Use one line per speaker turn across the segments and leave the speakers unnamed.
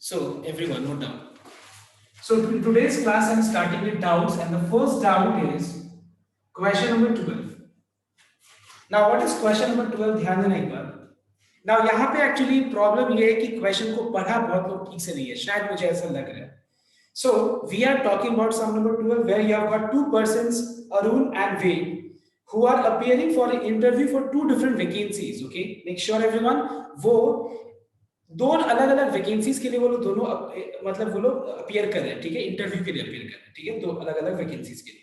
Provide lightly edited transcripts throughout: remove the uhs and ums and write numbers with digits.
So everyone note down. So today's class I'm starting with doubts, and the first doubt is question number 12. Now what is question number 12? ध्यान देना एक बार. Now यहाँ पे actually problem ये है कि question को पढ़ा बहुत लोग ठीक से नहीं है, शायद मुझे ऐसा लग रहा है. So we are talking about sum number 12 where you have got two persons, Arun and Ved, who are appearing for an interview for two different vacancies. Okay, make sure everyone, वो दो अलग अलग वैकेंसीज के लिए वो लोग दोनों मतलब वो लोग अपीयर कर रहे हैं. ठीक है, इंटरव्यू के लिए अपीयर कर रहे हैं. ठीक है, दो अलग अलग वैकेंसीज के लिए.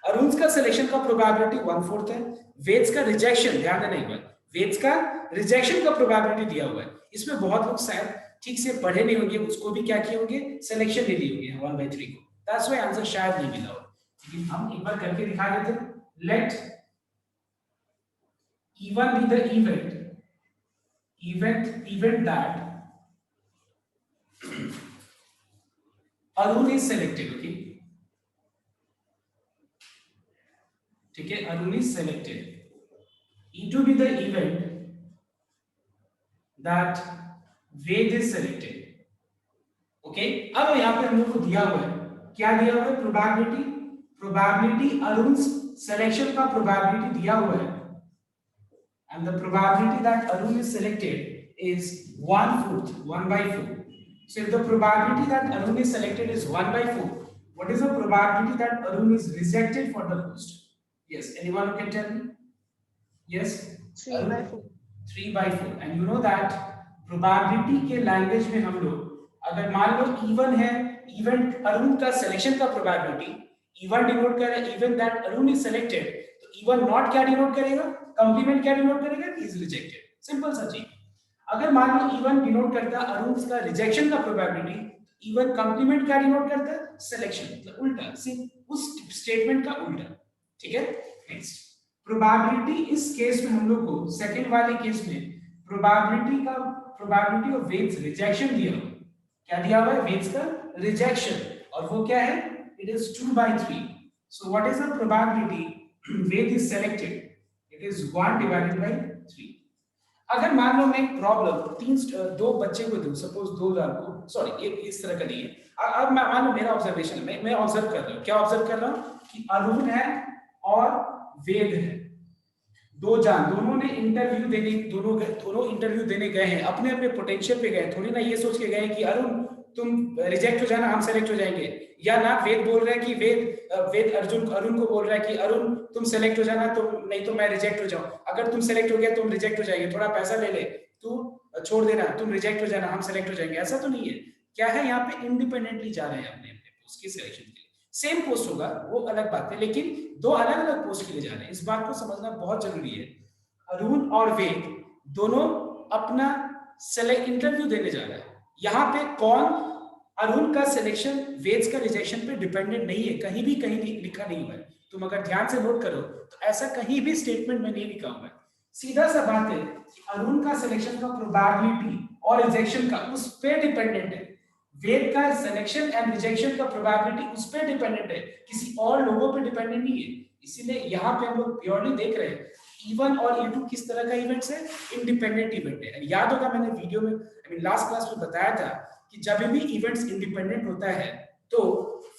अरुण का सिलेक्शन का प्रोबेबिलिटी 1/4 है. वेद्स का रिजेक्शन, ध्यान देना एक बार, वेद्स का रिजेक्शन का प्रोबेबिलिटी दिया हुआ है. इसमें बहुत लोग शायद ठीक से पढ़े नहीं होंगे, उसको भी क्या किए होंगे, सिलेक्शन ले लिए होंगे 1/3 को. दैट्स व्हाई आंसर शायद नहीं मिला हो. लेकिन हम एक बार करके दिखा देते हैं. Let E1 be the event that Arun is selected. Okay, ठीक है, Arun is selected. E2 be the event that Ved is selected. Okay, अब यहाँ पे हम लोग को दिया हुआ है, क्या दिया हुआ है, प्रोबेबिलिटी अरुण सिलेक्शन का प्रोबेबिलिटी दिया हुआ है, and the probability that Arun is selected is 1/4, 1/4. So if the probability that Arun is selected is 1/4, what is the probability that Arun is rejected for the post? Yes, anyone who can tell me? Yes,
3/4.
3/4. And you know that probability के language में हम लोग अगर मान लो E1 है, event Arun का selection का probability, E1 denote कर रहा है event that Arun is selected, तो E1 नॉट क्या डिनोट करेगा, कंप्लीमेंट क्या डिनोट करेगा, इज रिजेक्टेड. सिंपल सा चीज. अगर मान लो E1 डिनोट करता है अरुण का रिजेक्शन का प्रोबेबिलिटी, E1 कंप्लीमेंट क्या डिनोट करता है, सिलेक्शन. मतलब उल्टा, उस स्टेटमेंट का उल्टा. ठीक है. नेक्स्ट, प्रोबेबिलिटी इस केस में हम लोग को सेकंड वाले केस में प्रोबेबिलिटी ऑफ वेद्स रिजेक्शन दिया हुआ. क्या दिया हुआ है, वेद्स का रिजेक्शन, और वो क्या है, it is 2/3. So what is the probability Ved is selected, it is 1/3. अगर मान लो मैं एक प्रॉब्लम दो बच्चे को दूं, सपोज दो लड़कों, सॉरी एक इस तरह का नहीं है. अब मैं मान लो मेरा ऑब्जर्वेशन है, मैं ऑब्जर्व कर रहा हूं, क्या ऑब्जर्व कर रहा हूं कि अरुण है और वेद है, दोनों ने इंटरव्यू देने, दोनों इंटरव्यू देने गए हैं, अपने अपने पोटेंशियल पे गए. थोड़ी ना ये सोच के गए कि अरुण तुम रिजेक्ट हो जाना, हम सेलेक्ट हो जाएंगे. या ना वेद बोल रहा है कि वेद अरुण को बोल रहा है कि अरुण तुम सेलेक्ट हो जाना, तो नहीं तो मैं रिजेक्ट हो जाऊं. अगर तुम सेलेक्ट हो गया तुम रिजेक्ट हो जाएंगे, थोड़ा पैसा ले ले, तू छोड़ देना, तुम रिजेक्ट हो जाना, हम सेलेक्ट हो जाएंगे. ऐसा तो नहीं है. क्या है, यहाँ पे इंडिपेंडेंटली जा रहे हैं अपने अपने पोस्ट की सिलेक्शन के लिए. सेम पोस्ट होगा वो अलग बात है, लेकिन दो अलग अलग पोस्ट के लिए जा रहे हैं. इस बात को समझना बहुत जरूरी है. अरुण और वेद दोनों अपना इंटरव्यू देने जा रहे हैं. यहाँ पे कौन, अरुण का सिलेक्शन वेद्स का रिजेक्शन पे डिपेंडेंट नहीं है, कहीं भी लिखा नहीं हुआ है. तुम अगर ध्यान से नोट करो तो ऐसा कहीं भी स्टेटमेंट में नहीं लिखा हुआ है. सीधा सा बात है कि अरुण का सिलेक्शन का प्रोबेबिलिटी और रिजेक्शन का उस पे डिपेंडेंट है. वेद का सिलेक्शन एंड रिजेक्शन का प्रोबेबिलिटी उस पे डिपेंडेंट है, किसी और लोगों पे डिपेंडेंट नहीं है. इसीलिए यहाँ पे हम लोग प्योरली देख रहे हैं E1 और E2 किस तरह का इवेंट्स है, इंडिपेंडेंट इवेंट है. याद होगा मैंने वीडियो में लास्ट क्लास में बताया था कि जब भी इवेंट्स इंडिपेंडेंट होता है तो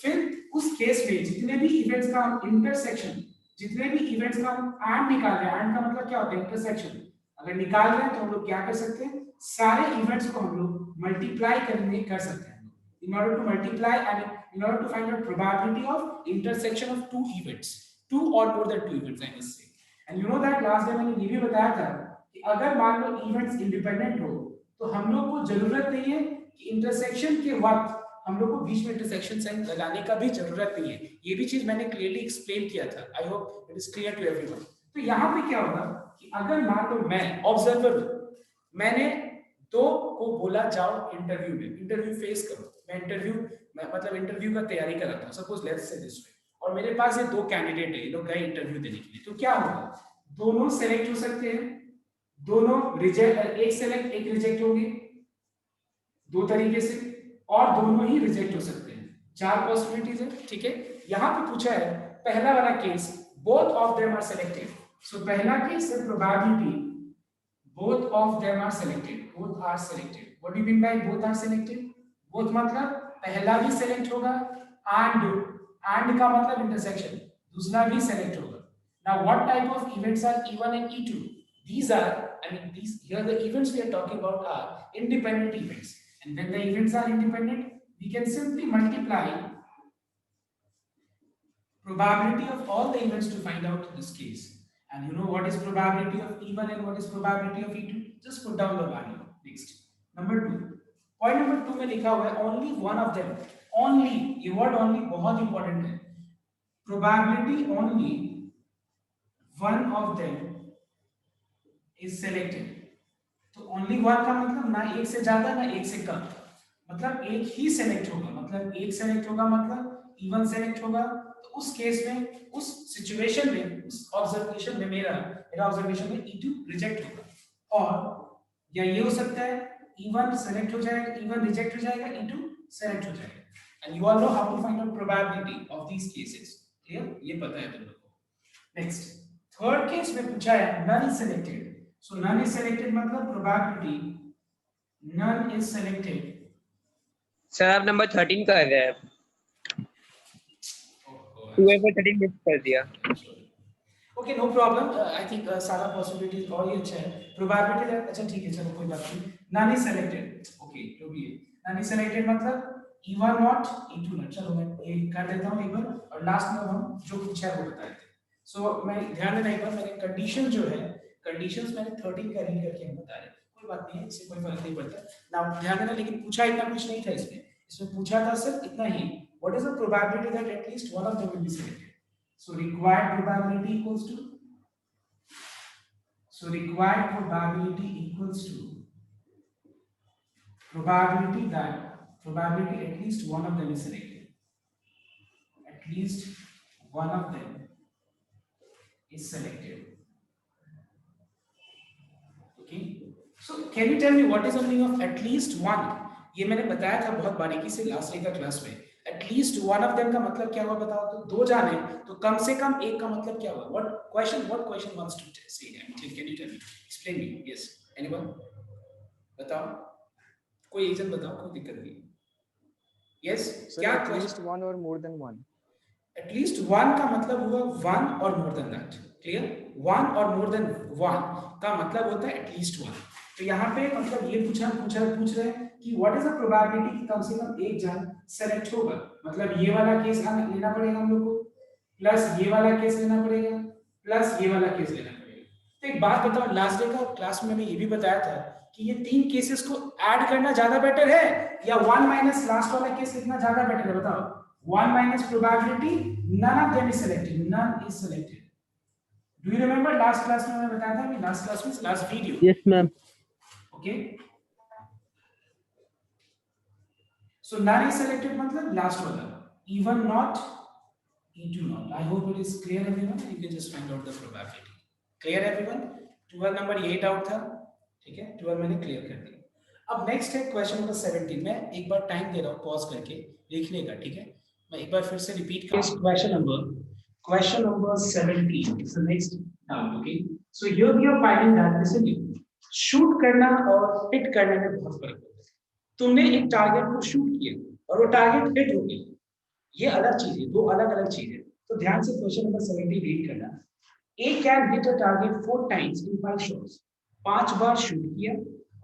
फिर उस केस में जितने भी इवेंट्स का इंटरसेक्शन, जितने भी इवेंट्स का एंड निकाल रहे हैं, एंड का मतलब क्या होता है, इंटरसेक्शन. अगर निकाल रहे हैं तो हम लोग क्या कर सकते हैं, सारे इवेंट्स को हम लोग मल्टीप्लाई करने कर सकते हैं. in order to multiply and in order to find out probability of intersection of two events, two or more than two events I must say. And you know that last time मैंने ये भी बताया था कि अगर मान लो events independent हो तो हम लोग को जरूरत नहीं है कि इंटरसेक्शन के वक्त हम लोग को बीच में इंटरसेक्शन साइन लगाने का भी जरूरत नहीं है. ये भी चीज मैंने क्लियरली एक्सप्लेन किया था. I hope it is clear to everyone. तो यहाँ पे क्या होगा कि अगर मान लो मैं ऑब्जर्वर हूं, मैंने दो को बोला जाओ इंटरव्यू में, इंटरव्यू फेस करो. मैं इंटरव्यू का तैयारी कर रहा था, suppose let's say this way, और मेरे पास ये दो कैंडिडेट है, ये लोग गए इंटरव्यू देने के लिए. तो क्या होगा, दोनों सेलेक्ट हो सकते हैं, दोनों रिजेक्ट, एक सेलेक्ट एक रिजेक्ट होंगे दो तरीके से, और दोनों ही रिजेक्ट हो सकते हैं. चार पॉसिबिलिटीज है. ठीक है, यहाँ पे पूछा है पहला वाला case, both of them are selected. So पहला केस है probability both of them are selected, both are selected. What do you mean by both are selected? Both मतलब पहला भी सेलेक्ट होगा, एंड का मतलब इंटरसेक्शन, दूसरा भी सेलेक्ट होगा. Now what type of events are E1 and E2? These are, I mean, these here the events we are talking about are independent events. And when the events are independent, we can simply multiply probability of all the events to find out this case. And you know what is probability of E1 and what is probability of E2? Just put down the value. Next. Number 2. Point number 2 में लिखा हुआ है only one of them. Only, ये word only बहुत important है. Probability only one of them is selected. तो only one का मतलब ना एक से ज्यादा ना एक से कम, मतलब एक ही सेलेक्ट होगा, मतलब एक सेलेक्ट होगा मतलब इवन सेलेक्ट होगा. तो उस केस में, उस सिचुएशन में, उस ऑब्जर्वेशन में मेरा ऑब्जर्वेशन में E2 रिजेक्ट होगा. और या ये हो सकता है E1 सेलेक्ट हो जाएगा, E1 रिजेक्ट हो जाएगा, E2 सेलेक्ट हो जाएगा. And you all know how to find out probability of these cases. Clear? ये पता है तुम लोगों को. नेक्स्ट, थर्ड केस में पूछा है none selected. So none is selected मतलब probability none is selected.
Sir आप नंबर 13 कर रहे हैं. 2 पर 13 मिस कर दिया.
Okay, no problem. I think सारा possibilities और ही अच्छा है. Probability है, अच्छा ठीक है, चलो कोई बात नहीं. None is selected. Okay, जो भी है. None is selected मतलब E1 not, E2 not. चलो मैं ये कर देता हूँ एक बार और लास्ट में हम जो पूछा है वो बता देते हैं. So मैं ध्यान देना एक बार, मैंने कंडीशन जो है, कंडीशंस मैंने 13 का रीड करके हम बता रहे हैं. कोई बात नहीं है, इससे कोई फर्क नहीं पड़ता. ना ध्यान देना, लेकिन पूछा इतना कुछ नहीं था इसमें. इसमें पूछा था सिर्फ इतना ही, what is the probability that at least one of them will be selected. So required probability equals to probability at least one of them is selected. At least one of them is selected. Okay. So can you tell me what is the meaning of at least one? ये मैंने बताया था बहुत बारीकी से last week का class में. At least one of them का मतलब क्या हुआ बताओ तो. दो जाने तो कम से कम एक का मतलब क्या हुआ. what question wants to say that? Can you tell me, explain me? Yes, anyone बताओ, कोई रीजन बताओ, कोई दिक्कत नहीं. यस, क्या
एटलीस्ट वन और more than one.
At least one का मतलब हुआ वन और more than that. Clear? One और मोर देन वन का मतलब होता है एटलीस्ट वन. तो यहाँ पे मतलब ये पूछ रहे हैं कि व्हाट इज द प्रोबेबिलिटी कि कम से कम एक जन सेलेक्ट होगा. मतलब ये वाला केस लेना पड़ेगा हम लोग को, प्लस ये वाला केस लेना पड़ेगा, प्लस ये वाला केस लेना पड़ेगा. तो एक बात बताओ, लास्ट डे का क्लास में मैंने ये भी बताया था कि ये तीन केसेस को ऐड करना ज्यादा बेटर है या वन माइनस लास्ट वाला केस लिखना ज्यादा बेटर है. बताओ. One minus probability none of them is selected, none is selected. Do you remember last class में मैंने बताया था कि लास्ट क्लास में last video.
Yes ma'am.
Okay. So none is selected मतलब last वाला. E1 not, E2 not. I hope it is clear everyone. You can just find out the probability. Clear everyone? 12 number ये doubt था. ठीक है, 12 मैंने clear कर दिया. अब नेक्स्ट है क्वेश्चन नंबर 17. मैं एक बार टाइम दे रहा हूँ पॉज करके लिखने का. ठीक है, मैं एक बार फिर से रिपीट कर question number 17 is the next doubt. Okay, so here we are finding that listen, shoot करना और हिट करने में बहुत फर्क होता है. तुमने एक टारगेट को शूट किया और वो टारगेट हिट हो गई, ये अलग चीज है, दो अलग अलग चीज है. तो ध्यान से क्वेश्चन नंबर 17 रीड करना. A can hit a target 4 times in 5 shots. 5 बार शूट किया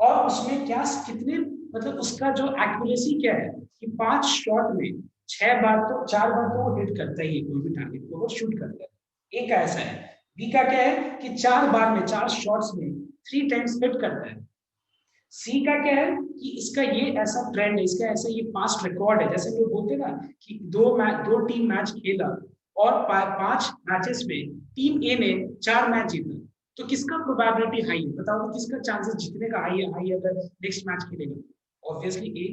और उसमें क्या कितने मतलब उसका जो एक्यूरेसी क्या है कि 5 शॉट में 4 बार तो वो हिट करता ही है, कोई भी टारगेट को वो शूट करता है. ए का ऐसा है. बी का क्या है कि 4 बार में 4 शॉट्स में 3 टाइम्स हिट करता है. सी का क्या है कि इसका ये ऐसा ट्रेंड है, इसका ऐसा ये पास्ट रिकॉर्ड है. जैसे लोग बोलते ना कि दो टीम मैच खेला और 5 मैचेस में टीम ए ने 4 मैच जीता, तो किसका प्रोबेबिलिटी हाई है बताओ. तो किसका चांसेस जीतने का हाई है अगर नेक्स्ट मैच खेलेगा? ऑब्वियसली ए.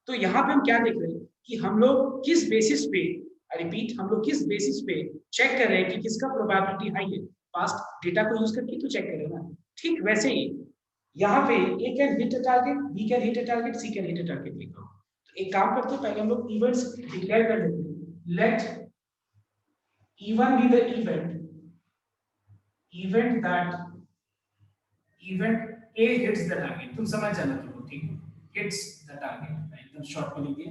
तो यहाँ पे हम क्या देख रहे हैं कि हम लोग किस बेसिस पे, रिपीट, हम लोग किस बेसिस पे चेक कर रहे हैं कि किसका प्रोबेबिलिटी हाई है. पास्ट डेटा को यूज करके तो चेक कर रहे हैं ना. ठीक वैसे ही यहाँ पे A can hit a target, B can hit a target, C can hit a target लिखा हो. तो एक काम करते हैं, पहले हम लोग इवेंट्स डिक्लेयर कर लेते हैं. Let E1 be the event that event A hits the target. तुम समझ जाना तुम. ठीक है, hits the target. शॉर्ट में लिखिए।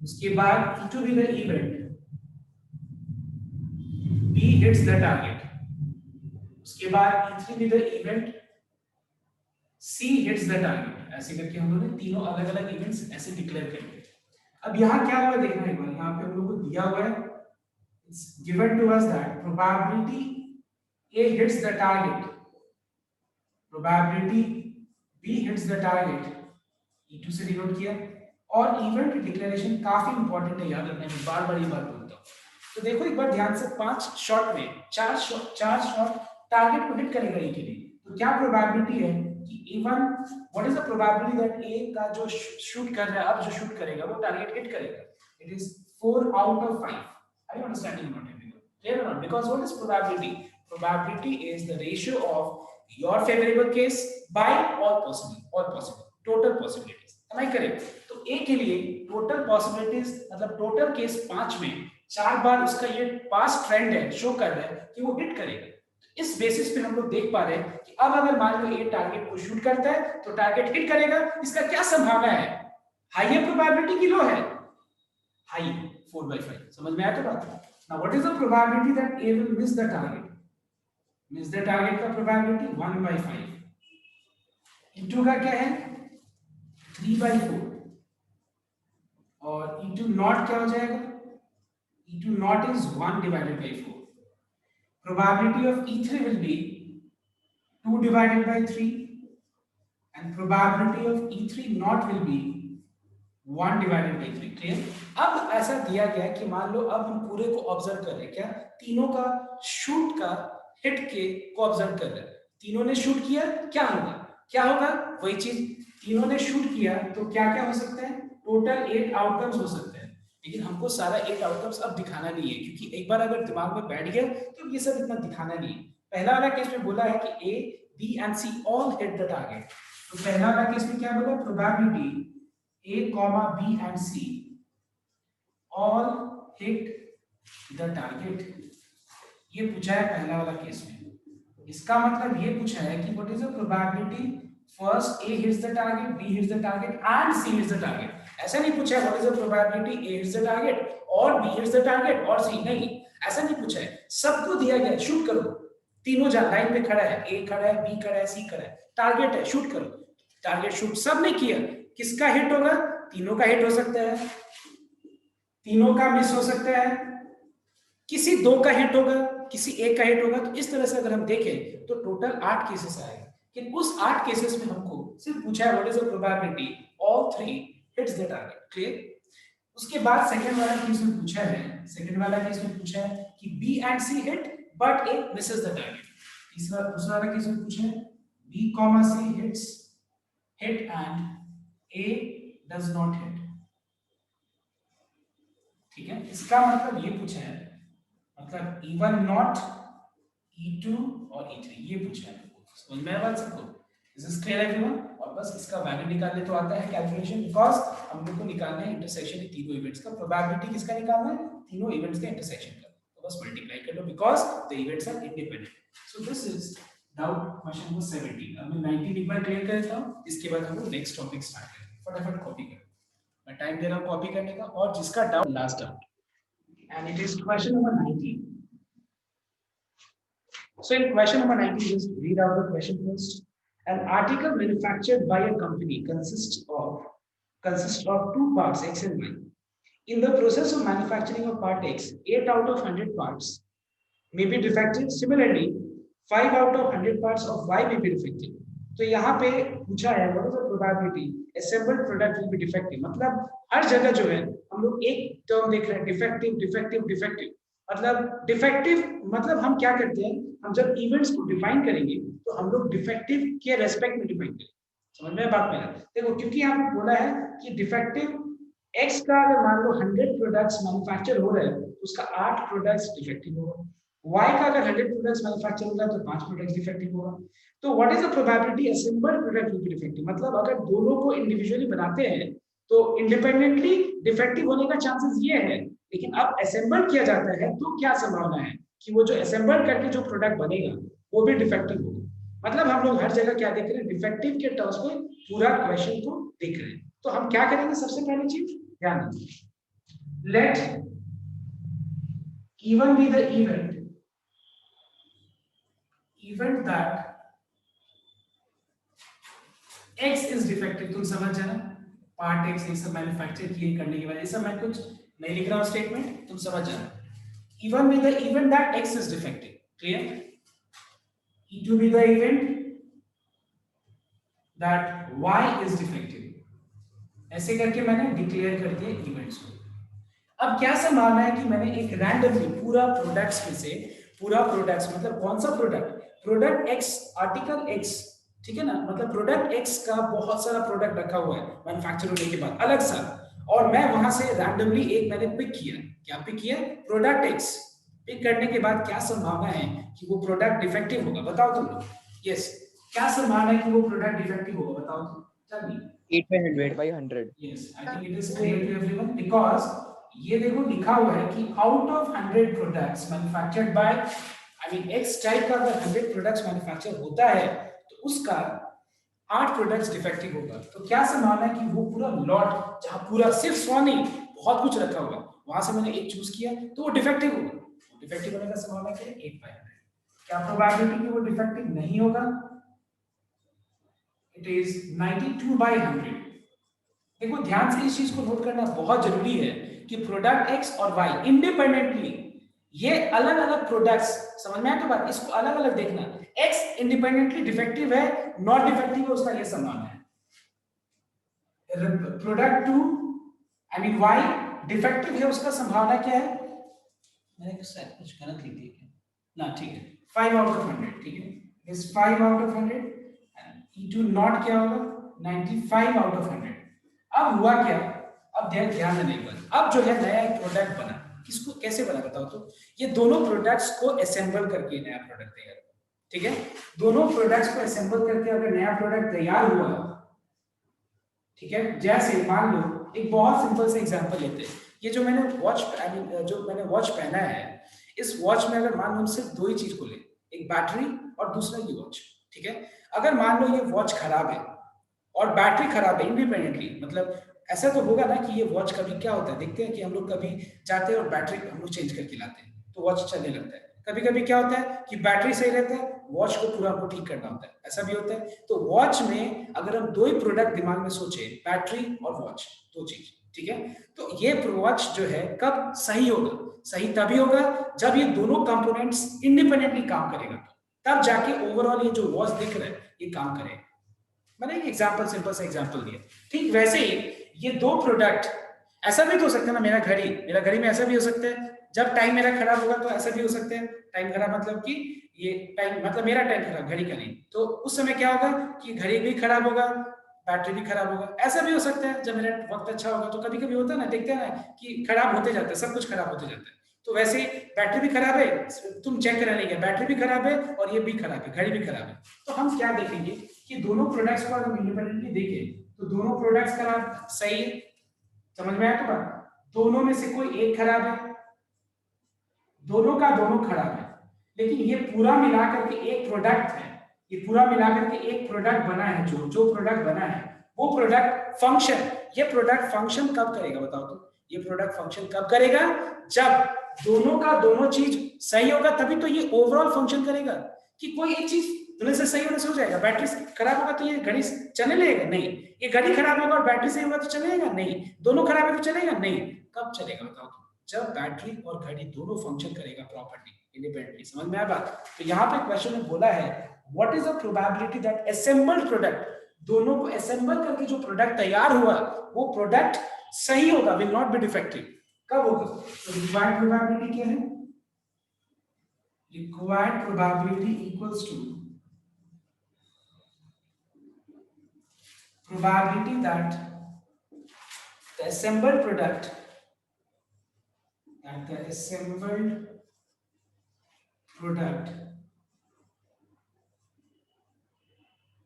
उसके बाद E2 with the event B hits the target, उसके बाद E3 with the event C hits the target। ऐसे करके हम लोगों ने तीनों अलग अलग इवेंट्स ऐसे डिक्लेयर कर लिए। अब यहाँ क्या हुआ देखना एक बार, यहाँ पे हम लोग को दिया हुआ है, it's given to us that probability A hits the target, probability B hits the target, E2 से डिनोट किया। और इवेंट डिक्लेरेशन काफी इंपॉर्टेंट है, याद रखना, मैं बार बार ये बात बोलता हूँ। तो देखो एक बार ध्यान से, 5 शॉट में चार शॉट टारगेट को हिट करेगा ए के लिए, तो क्या प्रोबेबिलिटी है कि A1, what is the probability that A का जो शूट कर रहा है, अब जो शूट करेगा वो टारगेट हिट करेगा? It is 4 out of 5। Are you understanding what I mean? Clear और not? Because what is probability? Probability is the ratio of your favorable case by all total possibilities। Am I correct? तो A के लिए total possibilities मतलब total case 5 में 4 बार उसका ये past trend है, show कर रहा है कि वो हिट करेगा। तो इस बेसिस पे हम लोग देख पा रहे हैं कि अब अगर मान लो A टारगेट को शूट करता है तो टारगेट हिट करेगा, इसका क्या संभावना है? हाई है प्रोबेबिलिटी की लो है? हाई, 4/5। समझ में आया तो बात? Now what is the probability that A will miss the target? Miss the target का प्रोबेबिलिटी 1/5। E2 का क्या है? 3/4। और E2 नॉट क्या हो जाएगा? E2 not is 1/4। Probability of E3 will be 2/3 and probability of E3 not will be 1/3। Clear? अब ऐसा दिया गया कि मान लो अब हम पूरे को ऑब्जर्व कर रहे हैं, क्या तीनों का शूट का हिट के को ऑब्जर्व कर रहे हैं। तीनों ने शूट किया, क्या होगा? वही चीज, तीनों ने शूट किया तो क्या क्या हो सकता है? टोटल 8 आउटकम्स हो सकते हैं, लेकिन हमको सारा 8 आउटकम्स अब दिखाना नहीं है, क्योंकि एक बार अगर दिमाग में बैठ गया तो ये सब इतना दिखाना नहीं है। पहला वाला केस में बोला है कि A, B and C all hit the target। तो पहला वाला केस में क्या बोला? Probability A, B and C all hit the target, ये पूछा है पहला वाला केस में। इसका मतलब ये पूछा है कि what is the probability first A hits the target, B hits the target and C hits the target। ऐसा नहीं पूछा है what is the probability A hits the target और B hits the target और C, नहीं, ऐसा नहीं पूछा है। सबको दिया गया शूट करो, तीनों लाइन पे खड़ा है, A खड़ा है, B खड़ा है, C खड़ा है, टारगेट है, शूट करो। टारगेट शूट सब ने किया, किसका हिट होगा? तीनों का हिट हो सकता है, तीनों का मिस हो सकता है, किसी 2 का हिट होगा, किसी 1 का हिट होगा। तो इस तरह से अगर हम देखें तो टोटल 8 केसेस आएगा, कि उस 8 केसेस में हमको सिर्फ पूछा है what is the probability all 3 hits the target. Clear? उसके बाद सेकंड वाला केस में पूछा है, कि B and C hit but A misses the target। दूसरा वाला केस में पूछा है B, C hit and A does not hit। ठीक है, इसका मतलब ये पूछा है, मतलब E1 नॉट, E2 और E3 ये पूछा है। समझ में आया बात सबको? This is clear everyone? और बस इसका वैल्यू निकालने तो आता है कैलकुलेशन, बिकॉज़ हम लोग को निकालना है इंटरसेक्शन तीनों इवेंट्स का। प्रोबेबिलिटी किसका निकालना है? तीनों इवेंट्स के इंटरसेक्शन का। तो बस मल्टीप्लाई कर लो, because the events are independent. So this is doubt question number 17। अब मैं 19 एक बार क्लियर कर देता हूं, इसके बाद हम लोग नेक्स्ट टॉपिक स्टार्ट करेंगे। फटाफट कॉपी करो, मैं टाइम दे रहा हूं कॉपी करने का, और जिसका doubt last doubt, and it is question number 19. So in question number 19, just read out the question first. An article manufactured by a company consists of 2 parts, X and Y. In the process of manufacturing of part X, 8 out of 100 parts may be defective. Similarly, 5 out of 100 parts of Y may be defective. तो यहाँ पे पूछा है what is the probability assembled product will be defective। मतलब हर जगह जो है हम लोग एक टर्म देख रहे हैं, डिफेक्टिव। मतलब डिफेक्टिव मतलब हम क्या करते हैं, हम जब इवेंट्स को डिफाइन करेंगे तो हम लोग डिफेक्टिव के रेस्पेक्ट में डिफाइन करेंगे। समझ में बात मेरा? देखो, क्योंकि यहाँ पे बोला है कि डिफेक्टिव X का अगर मान लो 100 प्रोडक्ट्स मैन्युफैक्चर हो रहे हैं तो उसका 8 प्रोडक्ट्स डिफेक्टिव होगा। Y का अगर 100 प्रोडक्ट्स मैन्युफैक्चर हो रहा है तो 5 प्रोडक्ट्स डिफेक्टिव होगा। तो what is the probability assembled product will be defective? मतलब अगर दोनों को इंडिविजुअली बनाते हैं तो इंडिपेंडेंटली डिफेक्टिव होने का चांसेस ये है, लेकिन अब असेंबल किया जाता है तो क्या संभावना है कि वो जो असेंबल करके जो प्रोडक्ट बनेगा वो भी डिफेक्टिव होगा। मतलब हम लोग हर जगह क्या देख रहे हैं, डिफेक्टिव के टर्म्स में पूरा क्वेश्चन को देख रहे हैं। तो हम क्या करेंगे सबसे पहली चीज, ध्यान दीजिए, late even be the event that x is defective. तुम समझ जाना, पार्ट x ये सब मैन्युफैक्चर किए करने के बाद, ये सब मैं कुछ नहीं लिख रहा हूं स्टेटमेंट, तुम समझ जाना. Even with the event that x is defective. Clear? E to be the event that y is defective. ऐसे करके मैंने डिक्लेयर कर दिए इवेंट्स को. अब क्या संभावना है कि मैंने एक रैंडमली पूरा प्रोडक्ट्स में से, पूरा प्रोडक्ट्स मतलब कौन सा product, product x, article x, ठीक है ना, मतलब प्रोडक्ट x का बहुत सारा प्रोडक्ट रखा हुआ है मैन्युफैक्चर होने के बाद अलग सा, और मैं वहां से रैंडमली एक मैंने पिक किया. क्या पिक किया? Product x. पिक करने के बाद क्या संभावना है कि वो प्रोडक्ट डिफेक्टिव होगा, बताओ तुम लोग. यस, क्या संभावना है कि वो प्रोडक्ट डिफेक्टिव होगा, बताओ तुम. चलिए
8 by 100.
by 100.
yes, I think it is clear to everyone because ये देखो लिखा हुआ है कि out of 100 products manufactured by, I mean x type का अगर 100 products मैन्युफैक्चर होता है तो उसका 8 प्रोडक्ट्स डिफेक्टिव होगा. तो क्या संभावना है कि वो पूरा लॉट जहां पूरा सिर्फ 100 नहीं बहुत कुछ रखा हुआ है वहां से मैंने एक चूज किया तो वो डिफेक्टिव होगा. डिफेक्टिव होने का संभावना क्या है? 8 by 100. क्या प्रोबेबिलिटी कि वो डिफेक्टिव नहीं होगा? It is 92 by 100. देखो ध्यान से इस चीज को नोट करना बहुत जरूरी है कि प्रोडक्ट x और y इंडिपेंडेंटली, ये अलग अलग प्रोडक्ट्स, समझ में आया तो बात, इसको अलग अलग देखना. x इंडिपेंडेंटली डिफेक्टिव है, नॉट डिफेक्टिव है, उसका ये संभावना है. Product 2 I mean y defective है, उसका संभावना क्या है? मैंने शायद कुछ गलत लिख दिया ना, ठीक है, 5 out of 100. ठीक है, इस 5 out of 100 and e2 not क्या होगा? 95 out of 100. अब हुआ क्या? अब ध्यान देने के बाद अब जो है नया एक प्रोडक्ट बना. किसको कैसे बना बताओ तो? ये दोनों प्रोडक्ट्स को असेंबल करके नया प्रोडक्ट तैयार हुआ. ठीक है, दोनों प्रोडक्ट्स को असेंबल करके अगर नया प्रोडक्ट तैयार हुआ, ठीक है, जैसे मान लो एक बहुत सिंपल से एग्जांपल लेते हैं. ये जो मैंने वॉच, आई मीन जो मैंने वॉच पहना है, इस वॉच में अगर मान लो सिर्फ दो ही चीज को ले, एक बैटरी और दूसरा ये वॉच. ठीक है, अगर मान लो ये वॉच खराब है और बैटरी खराब है इंडिपेंडेंटली, मतलब ऐसा तो होगा ना कि ये वॉच कभी क्या होता है, देखते हैं कि हम लोग कभी जाते हैं और बैटरी हम लोग चेंज करके लाते हैं तो वॉच चलने लगता है. कभी कभी क्या होता है कि बैटरी सही रहता है, वॉच को पूरा हमको ठीक करना होता है, ऐसा भी होता है. तो वॉच में अगर हम दो ही प्रोडक्ट दिमाग में सोचे, बैटरी और वॉच, दो चीज, ठीक है, तो ये वॉच जो है कब सही होगा? सही तभी होगा जब ये दोनों कंपोनेंट्स इंडिपेंडेंटली काम करेगा, तब जाके ओवरऑल ये जो वॉच दिख रहा है ये काम करेगा. मैंने एक एग्जांपल, सिंपल सा एग्जांपल दिया. ठीक वैसे ही ये दो प्रोडक्ट, ऐसा भी तो हो सकता है ना, मेरा घड़ी में ऐसा भी हो सकता है, जब टाइम मेरा खराब होगा तो ऐसा भी हो सकता है. टाइम खराब मतलब कि ये टाइम मतलब मेरा टाइम खराब, घड़ी का नहीं, तो उस समय क्या होगा कि घड़ी भी खराब होगा, बैटरी भी खराब होगा. ऐसा भी हो सकता है जब मेरा वक्त अच्छा होगा, तो कभी कभी होता है ना, देखते हैं ना कि खराब होते जाता है, सब कुछ खराब होते जाता है. तो वैसे ही बैटरी भी खराब है, तुम चेक कराने गए, बैटरी भी खराब है और ये भी खराब है, घड़ी भी खराब है. तो हम क्या देखेंगे कि दोनों प्रोडक्ट्स को अगर इंडिपेंडेंटली देखें तो दोनों प्रोडक्ट्स खराब सही है, समझ में आया तो बात? दोनों में से कोई एक खराब है, दोनों का दोनों खराब है, लेकिन ये पूरा मिलाकर के एक प्रोडक्ट है. ये पूरा मिलाकर के एक प्रोडक्ट बना है, जो प्रोडक्ट बना है वो प्रोडक्ट फंक्शन, ये प्रोडक्ट फंक्शन कब करेगा बताओ तो? ये प्रोडक्ट फंक्शन कब करेगा? जब दोनों का दोनों चीज सही होगा, तभी तो ये ओवरऑल फंक्शन करेगा. कि कोई एक चीज दोनों से सही होने से हो जाएगा, बैटरी खराब होगा तो ये घड़ी चलने लगेगा? नहीं. ये घड़ी खराब होगा और बैटरी सही होगा तो चलेगा? नहीं. दोनों खराब है तो चलेगा? नहीं. कब चलेगा बताओ तो? जब बैटरी और घड़ी दोनों फंक्शन करेगा प्रॉपर्ली इंडिपेंडेंटली. समझ में आया बात? तो यहाँ पे क्वेश्चन में बोला है what is the probability that assembled product, दोनों को असेंबल करके जो प्रोडक्ट तैयार हुआ वो प्रोडक्ट सही होगा, विल नॉट बी डिफेक्टिव. कब होगा? तो रिक्वायर्ड प्रोबेबिलिटी क्या है? Required probability equals to probability that the assembled product,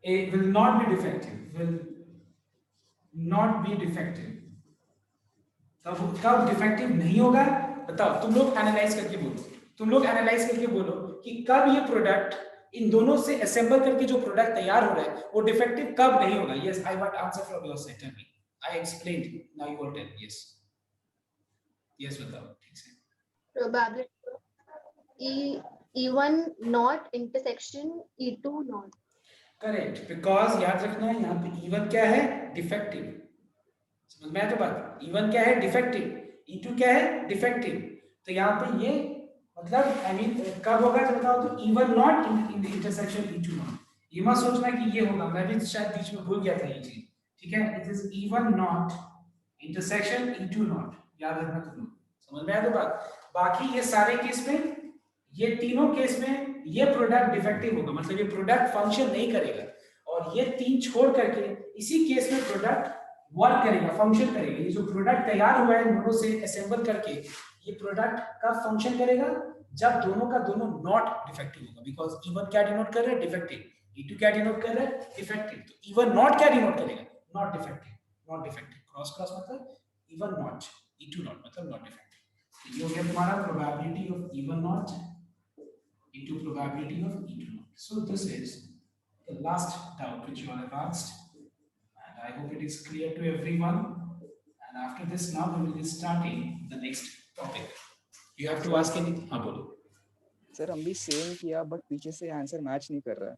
it will not be defective. कब डिफेक्टिव नहीं होगा बताओ? तुम लोग एनालाइज करके बोलो कि कब ये प्रोडक्ट इन दोनों से असेंबल करके जो प्रोडक्ट तैयार हो रहा है वो डिफेक्टिव कब नहीं होगा. Yes, I want answer from your side. Tell me I explained. Now you are tell. Yes. Yes, बताओ ठीक से.
Probability E1 not intersection E2 not.
Correct, because याद रखना यहाँ पे E1 क्या है, डिफेक्टिव. समझ में आया तो बात. E1 क्या है, डिफेक्टिव. E2 क्या है, डिफेक्टिव. तो यहाँ पे ये मतलब आई मीन कब होगा जब बताओ तो E1 not in the intersection E2 not. ये मत सोचना कि ये होगा, मैं भी शायद बीच में भूल गया था ये चीज. ठीक है, it is E1 not intersection E2 not. याद रखना तुम लोग. समझ में आया तो बात. बाकी ये सारे केस में, ये तीनों केस में ये प्रोडक्ट डिफेक्टिव होगा, मतलब ये प्रोडक्ट फंक्शन नहीं करेगा. और ये तीन छोड़ करके इसी केस में प्रोडक्ट वर्क करेगा, फंक्शन करेगा. ये जो प्रोडक्ट तैयार हुआ है दोनों से असेंबल करके, ये प्रोडक्ट का फंक्शन करेगा जब दोनों का दोनों नॉट डिफेक्टिव होगा. बिकॉज E1 क्या डिनोट कर रहा है, डिफेक्टिव. E2 क्या डिनोट कर रहा है, डिफेक्टिव. तो E1 नॉट क्या डिनोट करेगा, not defective. Not defective cross cross मतलब E1 नॉट, E2 नॉट मतलब नॉट डिफेक्टिव. ये हो गया तुम्हारा probability of E1 not into probability of E2 naught. So this is the last doubt which you all have asked, and I hope it is clear to everyone. And after this, now we will be starting the next topic. You have to ask anything. हाँ बोलो.
Sir हम भी same किया but पीछे से answer match नहीं कर रहा है.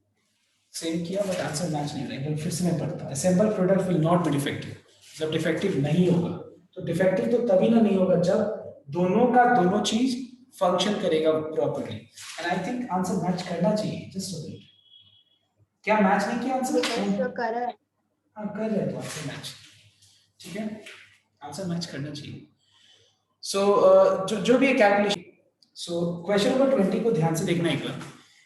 सेम किया बट आंसर मैच नहीं रहा है. फिर से मैं पढ़ता. Assembled product will not be defective. जब डिफेक्टिव नहीं होगा, तो डिफेक्टिव तो तभी ना नहीं होगा जब दोनों का दोनों चीज फंक्शन करेगा properly. And I think answer match करना चाहिए. जस्ट अ मिनट, क्या मैच नहीं किया आंसर?
Yes, कर रहा है.
हाँ कर रहे तो आंसर मैच. ठीक है, आंसर मैच करना चाहिए. सो जो भी है कैलकुलेशन. सो क्वेश्चन नंबर 20 को ध्यान से देखना एक बार.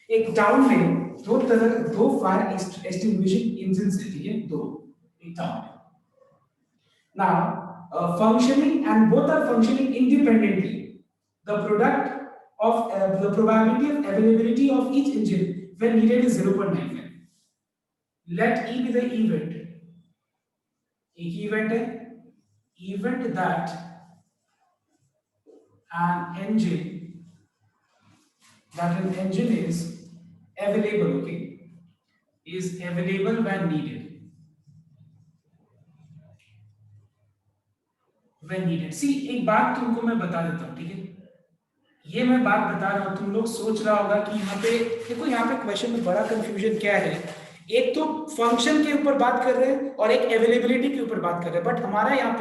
एक टाउन में दो फायर एक्सटिंग्विशिंग इंजन है. ठीक है, दो एक town. Now functioning and both are functioning independently. The product of the probability of availability of each engine when needed is 0.95. Let E be the event. एक event है, event that an engine is available. Okay, is available when needed. When needed. See, एक बात तुमको मैं बता देता हूँ. ठीक है, ये मैं बात बता रहा हूं. तुम लोग सोच रहा होगा कि यहाँ पे देखो, यहाँ पे क्वेश्चन में बड़ा कंफ्यूजन क्या है. एक तो फंक्शन के ऊपर बात कर रहे हैं और एक अवेलेबिलिटी के ऊपर बात कर रहे हैं. बट हमारा यहाँ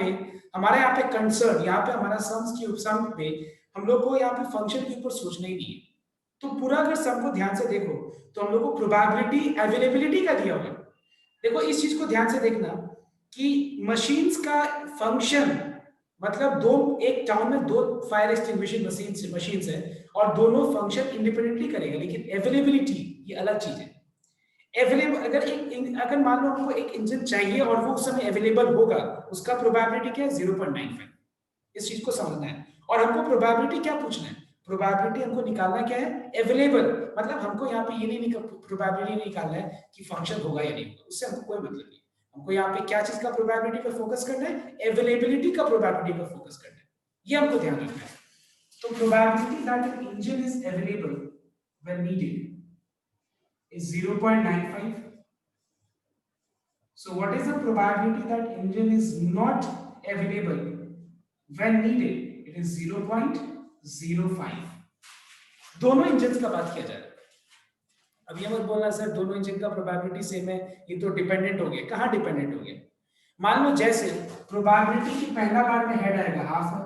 पे कंसर्न, यहाँ पे हमारा सम पे हम लोग को यहाँ पे फंक्शन के ऊपर सोचना ही नहीं है. तो पूरा अगर सम को ध्यान से देखो तो हम लोग को प्रोबेबिलिटी अवेलेबिलिटी का दिया हुआ. देखो इस चीज को ध्यान से देखना कि मशीन्स का फंक्शन मतलब एक टाउन में दो फायर एक्सटिंग्विशिंग मशीन्स है और दोनों फंक्शन इंडिपेंडेंटली करेगा. लेकिन अवेलेबिलिटी ये अलग चीज है. अगर मान लो हमको एक इंजन चाहिए और वो उस समय अवेलेबल होगा, उसका प्रोबेबिलिटी क्या है, 0.95. इस चीज को समझना है. और हमको प्रोबेबिलिटी क्या पूछना है, प्रोबेबिलिटी हमको निकालना क्या है, अवेलेबल. मतलब हमको यहाँ पे ये नहीं प्रोबेबिलिटी निकालना है कि फंक्शन होगा या नहीं होगा, उससे हमको कोई मतलब नहीं. हमको यहाँ पे क्या चीज का प्रोबेबिलिटी पे फोकस करना है, अवेलेबिलिटी का प्रोबेबिलिटी पे फोकस करना है. ये हमको ध्यान रखना है. तो probability that an engine is available when needed is 0.95. So what is the probability that engine is not available when needed? It is 0.05. दोनों इंजन का बात किया जा रहा है. अब ये मत बोलना सर दोनों इंजन का प्रोबेबिलिटी सेम है, ये तो डिपेंडेंट हो गया. कहाँ डिपेंडेंट हो गया? मान लो जैसे प्रोबेबिलिटी की पहला बार में हेड आएगा हाफ है,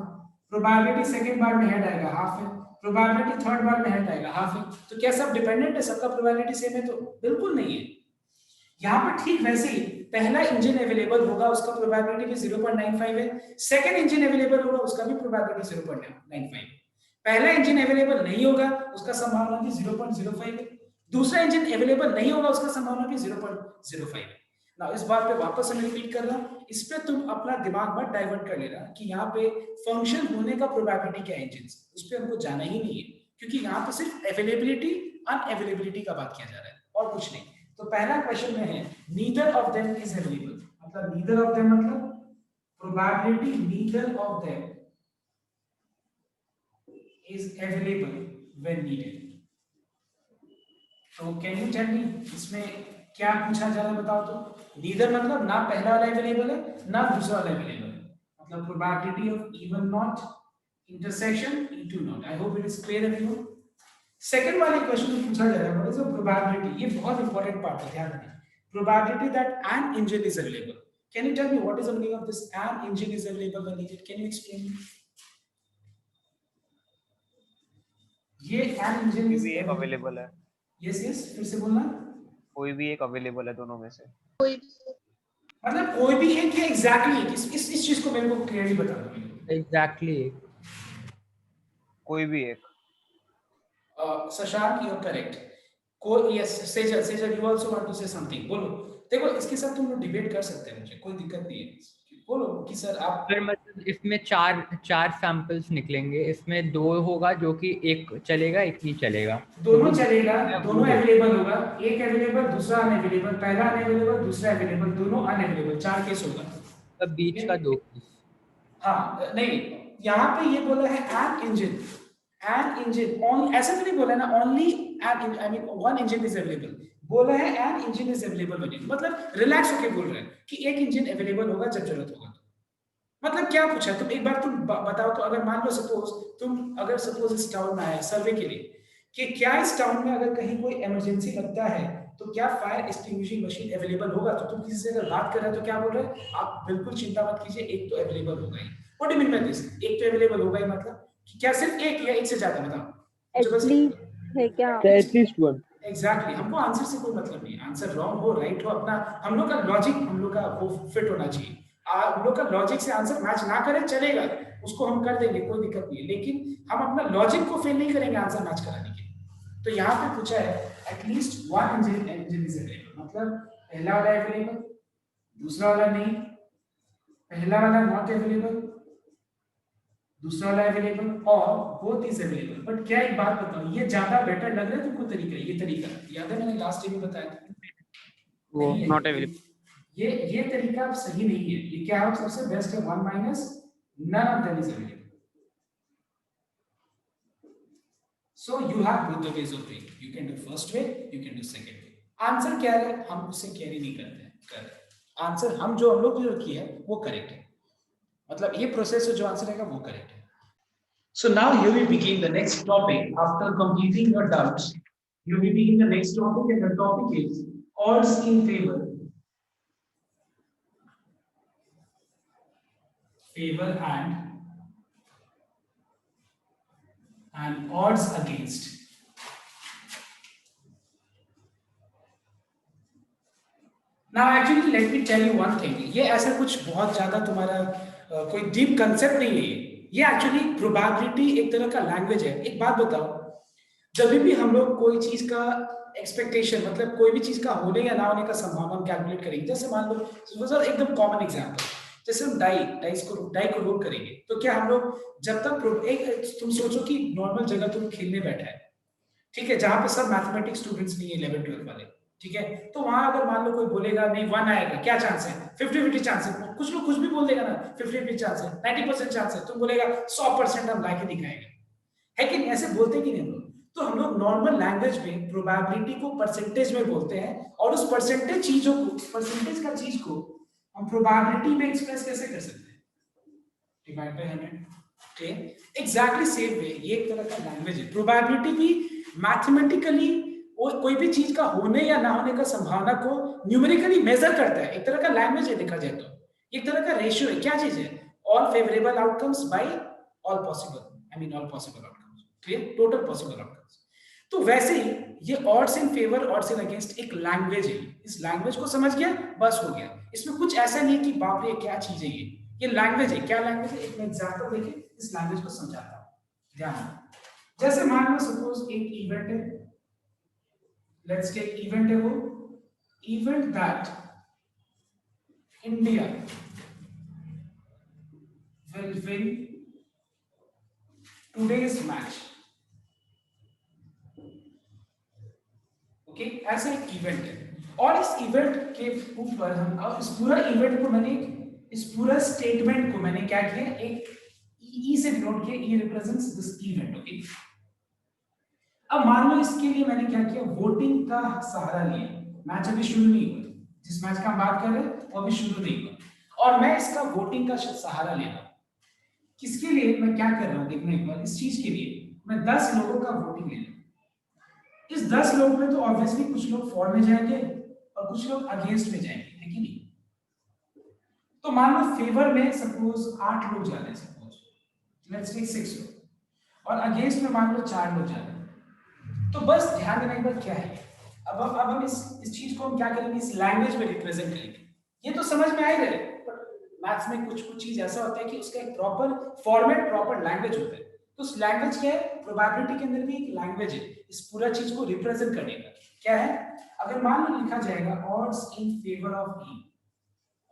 प्रोबेबिलिटी सेकंड बार में हेड आएगा हाफ है, प्रोबेबिलिटी थर्ड बार में हेड आएगा हाफ है. तो क्या सब डिपेंडेंट है, सबका प्रोबेबिलिटी सेम है? तो बिल्कुल नहीं है. यहाँ पर ठीक वैसे ही पहला इंजन अवेलेबल होगा, उसका प्रोबेबिलिटी भी 0.95 है. सेकंड इंजन अवेलेबल होगा, उसका भी प्रोबेबिलिटी 0.95 है. पहला इंजन अवेलेबल नहीं होगा, उसका संभावना भी 0.05 है. दूसरा इंजन अवेलेबल नहीं होगा, उसका संभावना भी 0.05 है. ना इस बात पे वापस मैं रिपीट कर रहा हूं, इस पे तुम अपना दिमाग मत डाइवर्ट कर लेना कि यहाँ पे फंक्शन होने का प्रोबेबिलिटी क्या है इंजन से, उस पे हमको जाना ही नहीं है. क्योंकि यहाँ पे सिर्फ अवेलेबिलिटी अनअवेलेबिलिटी का बात किया जा रहा है और कुछ नहीं. तो पहला क्वेश्चन में है neither of them is available. मतलब नीदर ऑफ देम मतलब probability neither of them is available when needed. तो कैन यू टेल मी इसमें क्या पूछा जा रहा है बताओ तो? नीदर मतलब ना पहला वाला अवेलेबल है ना दूसरा वाला अवेलेबल है, मतलब probability of E1 not intersection E2 not. I hope it is clear everyone. Second वाले क्वेश्चन में पूछा जा रहा है व्हाट इज द प्रोबेबिलिटी, ये बहुत इंपॉर्टेंट पार्ट है, ध्यान देना। Probability that an engine is available. Can you tell me what is the meaning of this an engine is available when needed? Can you explain? ये an engine
कोई
is
भी एक available है,
yes yes, फिर से बोलना।
कोई भी एक अवेलेबल है दोनों में से।
कोई
मतलब कोई भी एक या एग्जैक्टली एक, इस चीज को मेरे को क्लियरली बता दो।
एग्जैक्टली
कोई भी एक।
Shashank you are correct. कोई yes, Sejal Sejal you also want to say something, बोलो। देखो इसके साथ तुम लोग डिबेट कर सकते हैं, मुझे कोई दिक्कत नहीं है, बोलो कि सर आप।
फिर मतलब इसमें चार सैंपल्स निकलेंगे, इसमें 2 होगा जो कि एक चलेगा एक नहीं चलेगा,
दोनों चलेगा, दोनों अवेलेबल होगा, एक अवेलेबल दूसरा अनअवेलेबल, पहला अनअवेलेबल दूसरा अवेलेबल, दोनों अनअवेलेबल, 4 केस होगा।
तब बीच का 2 पीस।
हाँ नहीं, यहाँ पे ये बोला है an engine, an engine on, ऐसा तो नहीं बोला ना only an, I mean one engine is available, बोला है एन इंजन इज अवेलेबल, मतलब रिलैक्स होके बोल रहे हैं कि एक इंजन अवेलेबल होगा जब जरूरत होगा। मतलब क्या पूछा तुम एक बार, तुम बताओ तो, अगर मान लो सपोज तुम अगर सपोज इस टाउन में आए सर्वे के लिए कि क्या इस टाउन में अगर कहीं कोई इमरजेंसी लगता है तो क्या फायर एक्सटिंग्विशिंग मशीन अवेलेबल होगा, तो तुम किसी से अगर बात कर रहे हो तो क्या बोल रहे हैं आप, बिल्कुल चिंता मत कीजिए एक तो अवेलेबल होगा ही। What do you mean by this, एक तो अवेलेबल होगा ही मतलब कि क्या सिर्फ एक या एक से ज्यादा, बताओ।
एटलीस्ट है क्या?
At least one.
एग्जैक्टली, हमको आंसर से कोई मतलब नहीं, आंसर रॉन्ग हो राइट हो, अपना हम लोग का लॉजिक, हम लोग का वो फिट होना चाहिए। हम लोग का लॉजिक से आंसर मैच ना करे चलेगा, उसको हम कर देंगे, कोई दिक्कत नहीं है, लेकिन हम अपना लॉजिक को फेल नहीं करेंगे आंसर मैच कराने के। तो यहाँ पे पूछा है at least one engine is available, मतलब पहला वाला अवेलेबल, दूसरा वाला नहीं, पहला वाला नॉट अवेलेबल, दूसरा वाला अवेलेबल और बोथ इज अवेलेबल। बट क्या एक बात बताओ, ये ज्यादा बेटर लग रहा है तुमको तरीका? ये तरीका याद है मैंने लास्ट टाइम बताया था,
वो
नहीं है,
नॉट अवेलेबल।
ये तरीका अब सही नहीं है। ये क्या है, सबसे बेस्ट है 1 minus none of them is available. So you have both the ways of doing, you can do first way, you can do second way. Answer क्या है हम उससे कैरी नहीं करते हैं, कर आंसर हम लोग जो किया है वो करेक्ट है, मतलब ये प्रोसेस जो आंसर रहेगा वो करेक्ट है। So now here we begin the next topic. After completing your doubts, here we begin the next topic, and the topic is odds in favor. Favor and odds against. Now actually let me tell you one thing. ये ऐसा कुछ बहुत ज्यादा तुम्हारा कोई deep concept नहीं है, ये एक्चुअली प्रोबेबिलिटी एक तरह का लैंग्वेज है। एक बात बताओ, जब भी हम लोग कोई चीज का एक्सपेक्टेशन, मतलब कोई भी चीज का होने या ना होने का संभावना कैलकुलेट करेंगे, जैसे मान लो एकदम कॉमन एग्जांपल, जैसे हम डाई को रोल करेंगे, तो क्या हम लोग जब तक एक तुम सोचो कि नॉर्मल जगह तुम खेलने बैठा है, ठीक है, जहां पे सब मैथमेटिक्स स्टूडेंट्स नहीं है 11 12 वाले, ठीक है, तो वहां अगर मान लो कोई बोलेगा नहीं 1 आएगा, क्या चांस है? 50-50 चांस है। कुछ लोग कुछ भी बोल देगा ना, 50-50 चांस है, 90% चांस है, तुम बोलेगा 100% हम लाके दिखाएंगे, है कि नहीं? ऐसे बोलते कि नहीं लोग? तो हम लोग नॉर्मल लैंग्वेज में प्रोबेबिलिटी को परसेंटेज में बोलते हैं, और उस परसेंटेज का चीज को हम प्रोबेबिलिटी में एक्सप्रेस कैसे कर सकते हैं? Divide by 100, clear? Exactly same way ये एक तरह का लैंग्वेज है। प्रोबेबिलिटी भी मैथमेटिकली कोई भी चीज का होने या ना होने का संभावना को न्यूमेरिकली मेजर करता है, एक तरह का लैंग्वेज है देखा जाए तो, एक तरह का रेशियो है। क्या चीज है? All favourable outcomes by all possible, I mean all possible outcomes, clear? Total possible outcomes. तो वैसे ही ये odds in favour, odds in against एक लैंग्वेज है। इस लैंग्वेज को समझ गया बस हो गया, इसमें कुछ ऐसा नहीं है कि बाप रे क्या चीज है ये लैंग्वेज है। क्या लैंग्वेज है? एक एग्जांपल देखिए, इस लैंग्वेज को समझाता हूं, ध्यान। जैसे मान लो सपोज एक इवेंट है, लेट्स टेक इवेंट है, वो event that India will win today's match, okay, ऐसा एक इवेंट है। और इस इवेंट के ऊपर हम, और इस पूरा इवेंट को मैंने, इस पूरा स्टेटमेंट को मैंने क्या किया, एक ई से डिनोट किया, ई रिप्रेजेंट्स दिस इवेंट, ओके। अब मान लो इसके लिए मैंने क्या किया, वोटिंग का सहारा लिया, मैच अभी शुरू नहीं हुआ, जिस मैच का हम बात कर रहे हैं वो अभी शुरू नहीं हुआ, और मैं इसका वोटिंग का सहारा ले रहा हूँ। किसके लिए मैं क्या कर रहा हूँ देखना एक बार, इस चीज के लिए मैं 10 लोगों का वोटिंग ले रहा हूँ। इस 10 लोगों में तो ऑब्वियसली कुछ लोग फॉर में जाएंगे और कुछ लोग अगेंस्ट में जाएंगे, है कि नहीं? तो मान लो फेवर में सपोज 8 लोग जा रहे हैं, सपोज लेट्स टेक 6 लोग, और अगेंस्ट में मान लो 4 लोग जा रहे हैं। तो बस ध्यान देना एक बार क्या है, अब हम इस चीज को हम क्या करेंगे, इस लैंग्वेज में रिप्रेजेंट करेंगे। ये तो समझ में आ ही रहे, मैथ्स में कुछ चीज ऐसा होता है कि उसका एक प्रॉपर फॉर्मेट, प्रॉपर लैंग्वेज होता है। तो उस लैंग्वेज क्या है, प्रोबेबिलिटी के अंदर भी एक लैंग्वेज है इस पूरा चीज को रिप्रेजेंट करने का। क्या है, अगर मान लो लिखा जाएगा odds in favour of E,